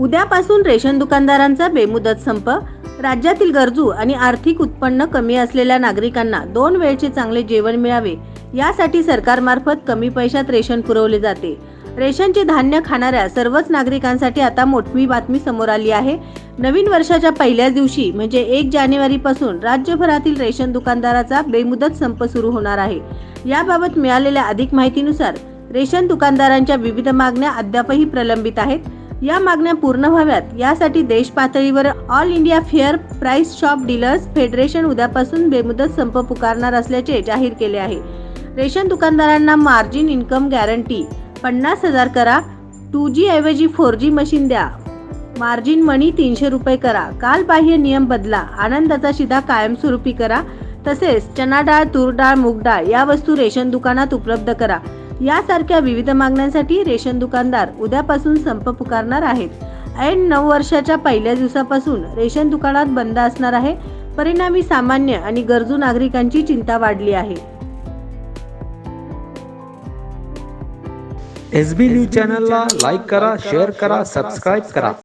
उद्यापासून रेशन दुकानदारांचा बेमुदत संप. राज्यातील गरजू आणि आर्थिक उत्पन्न कमी असलेल्या नागरिकांना 2 वेळचे चांगले जेवण मिळावे यासाठी सरकारमार्फत कमी पैशात रेशन पुरवले जाते. रेशनचे धान्य खाणाऱ्या सर्वच नागरिकांसाठी आता मोठी बातमी समोर आली आहे. नवीन वर्षाच्या पहिल्याच दिवशी म्हणजे 1 जानेवारीपासून राज्यभरातील रेशन दुकानदाराचा बेमुदत संप सुरू होणार आहे. याबाबत मिळालेल्या अधिक माहितीनुसार रेशन दुकानदारांच्या विविध मागण्या अद्यापही प्रलंबित आहेत. या मागण्या पूर्ण व्हाव्यात यासाठी देश पातळीवर all India fair price shop dealers federation उद्यापासून बेमुदत संप पुकारणार असल्याचे जाहीर केले आहे. रेशन दुकानदारांना मार्जिन इन्कम गॅरंटी 50,000 करा, 2G ऐवजी 4G मशीन द्या, मार्जिन मनी 300 रुपये करा, कालबाह्य नियम बदला, आनंदाचा शिधा कायमस्वरूपी करा, तसेच चना डाळ, तूर डाळ, मूग डाळ या वस्तू रेशन दुकानात उपलब्ध करा यासारख्या विविध मागण्यांसाठी रेशन दुकानदार उद्यापासून संप पुकारणार आहेत. ऐन नववर्षाच्या पहिल्या दिवसापासून रेशन दुकानात बंद असणार आहे. परिणामी सामान्य आणि गरजू नागरिकांची चिंता वाढली आहे. SB न्यूज चॅनलला लाईक करा, शेअर करा, सबस्क्राईब करा.